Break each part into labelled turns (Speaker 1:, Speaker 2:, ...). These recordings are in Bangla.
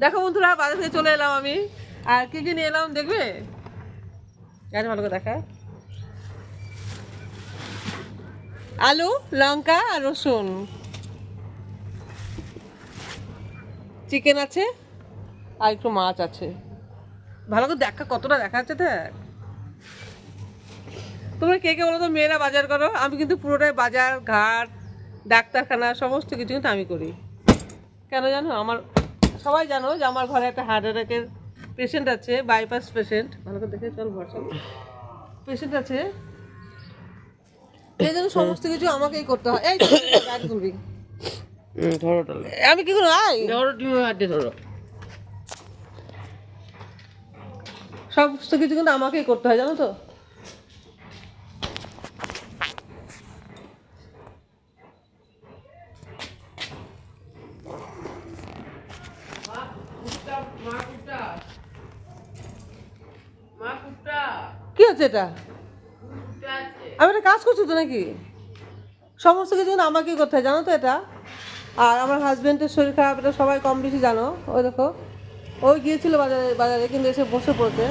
Speaker 1: দেখো বন্ধুরা, বাজার থেকে চলে এলাম আমি। আর কি কি নিয়ে এলাম দেখবে, ভালো করে দেখা। আলু, লঙ্কা আর রসুন, চিকেন আছে আর একটু মাছ আছে। ভালো করে দেখা, কতটা দেখা যাচ্ছে দেখ। তোমরা কে কে বলো তো মেয়েরা বাজার করো? আমি কিন্তু পুরোটাই বাজার ঘাট ডাক্তারখানা সমস্ত কিছু কিন্তু আমি করি। কেন জানো? আমার সবাই জানো যে আমার ঘরে একটা হার্ট অ্যাটাকের পেশেন্ট আছে, বাইপাস পেশেন্ট। ভালো করে দেখে চল, ভরসা পেশেন্ট আছে, এই জন্য সমস্ত কিছু আমাকেই করতে হয়। এই গাড়ি তুলবি, আমি কি করবো? ধরো, সমস্ত কিছু কিন্তু আমাকেই করতে হয়, জানো তো। কি হচ্ছে এটা? আমি একটা কাজ করছি তো নাকি? সমস্ত কিছু কিন্তু আমাকেই করতে হয়, জানো তো এটা। আর আমার হাজবেন্ডের শরীর খারাপ, এটা সবাই কম বেশি জানো। ওই দেখো, ওই গিয়েছিল বাজারে কিন্তু এসে বসে পড়তে।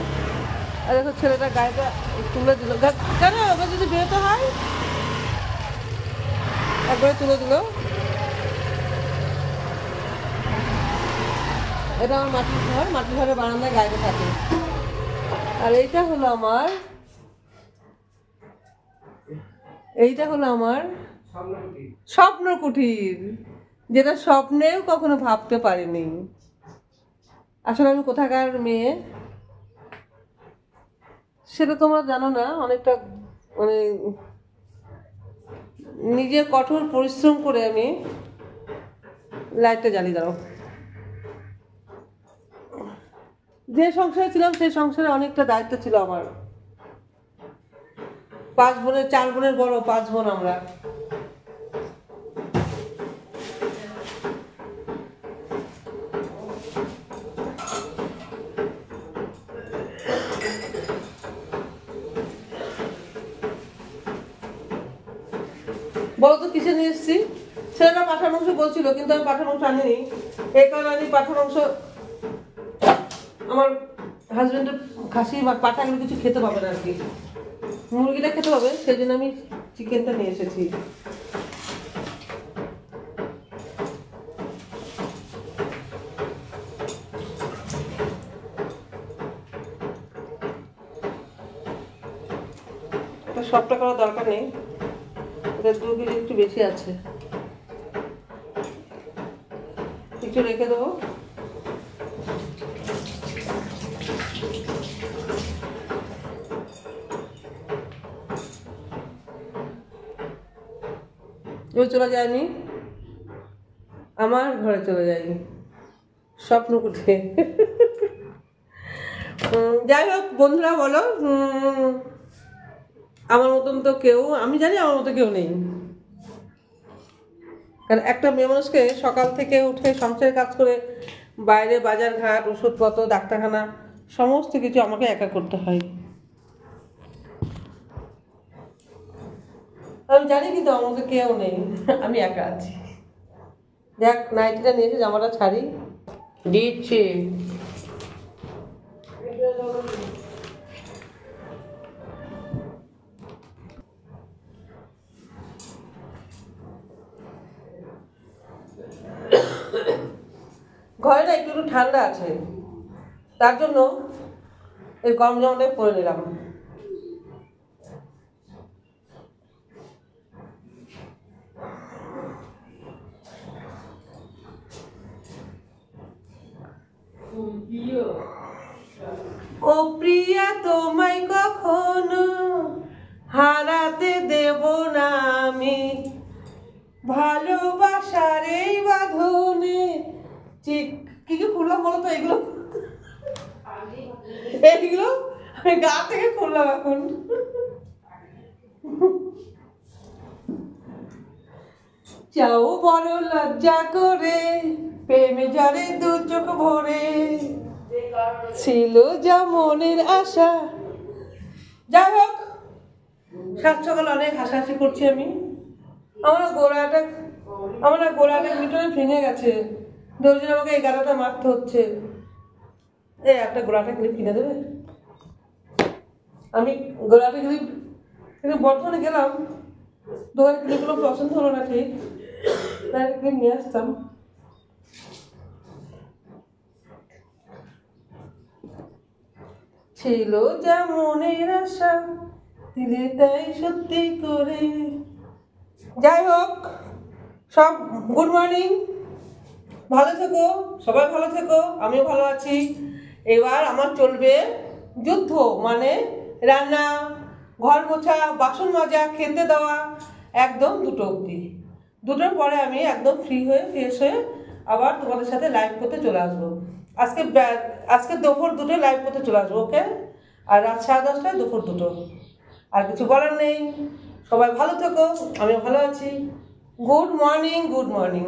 Speaker 1: আর দেখো ছেলেটা গাড়িটা তুলে দিল। কেন ওকে যদি বেরোতে হয় একবারে তুলে দিল। এটা আমার মাটির ঘর, মাটির ঘরে বারান্দায় গাড়িটা থাকে। আর এইটা হলো আমার স্বপ্ন কুঠির, যেটা স্বপ্নেও কখনো ভাবতে পারিনি। আসলে আমি কোথাকার মেয়ে সেটা তোমরা জানো না। অনেকটা মানে নিজের কঠোর পরিশ্রম করে আমি লাইটটা জ্বালিয়ে দাও। যে সংসারে ছিলাম সেই সংসারে অনেকটা দায়িত্ব ছিল আমার। 5 বোনের 4 বোনের বড়, 5 বোন আমরা। বলো তো কিসে নিয়ে এসেছি? ছেলেরা পাঠার মাংস বলছিল, কিন্তু আমি পাঠার মাংস আনিনি। এই কারণে আমি পাঠার মাংস, আমার হাজবেন্ডের খাসি বা পাঠা এগুলো কিছু খেতে পাবে না আর কি, মুরগিটা খেতে পাবে, সেই জন্য আমি চিকেনটা নিয়ে এসেছি। সবটা করার দরকার নেই, এটা 2 কেজি একটু বেশি আছে, একটু রেখে দেবো। চলে যায়নি, আমার ঘরে চলে যায়নি, স্বপ্ন কুঠে। যাই হোক বন্ধুরা, বলো আমার মতন তো কেউ, আমি জানি আমার মতো কেউ নেই। কারণ একটা মেয়ে মানুষকে সকাল থেকে উঠে সংসারের কাজ করে বাইরে বাজার ঘাট ওষুধপত্র ডাক্তারখানা সমস্ত কিছু আমাকে একা করতে হয়। আমি জানি কিন্তু আমার মতো কেউ নেই, আমি একা আছি। দেখ নাইটিটা নিয়েছে, জামাটা ছাড়ি দিচ্ছি। ঘরে না একটু ঠান্ডা আছে, তার জন্য এই গরম জামাটাই পরে নিলাম। ও প্রিয়া, তোমায় কখনো হারাতে দেব না আমি, ভালোবাসার এই বাঁধনে। ঠিক কি কি খুললাম বলো তো? এগুলো আমি গা থেকে খুললাম এখন। চাও বড় লজ্জা করে, প্রেমে জলে 2 চোখ ভরে, ছিল যা মনের আশা। যাই হোক, সাত সকাল অনেক হাসাহাসি করছি আমি। আমার গোড়াটা আমার না গোড়াটা মিটনে ভেঙে গেছে, ওই জন্য আমাকে এই গাড়াটা মারতে হচ্ছে। এই একটা গোড়াটা ক্লিপ কিনে দেবে? আমি গোড়াটা ক্লিপ বর্ধমানে গেলাম, দোকানে ক্লিপগুলো পছন্দ হলো না ঠিক, তাই ক্লিপ নিয়ে আসতাম। ছিল যা মনের আশা দিলে তাই সত্যি করে। যাই হোক, সব গুড মর্নিং, ভালো থেকো, সবাই ভালো থেকো, আমিও ভালো আছি। এবার আমার চলবে যুদ্ধ, মানে রান্না, ঘর মোছা, বাসন মাজা, খেতে দেওয়া, একদম 2টো অবধি। 2টোর পরে আমি একদম ফ্রি হয়ে ফ্রেশ হয়ে আবার তোমাদের সাথে লাইভ করতে চলে আসবো। আজকে দুপুর 2টোয় লাইভ করতে চলে আসবো, ওকে? আর রাত 10:30টায় দুপুর 2টো। আর কিছু বলার নেই, সবাই ভালো থেকো, আমিও ভালো আছি। Good morning, good morning.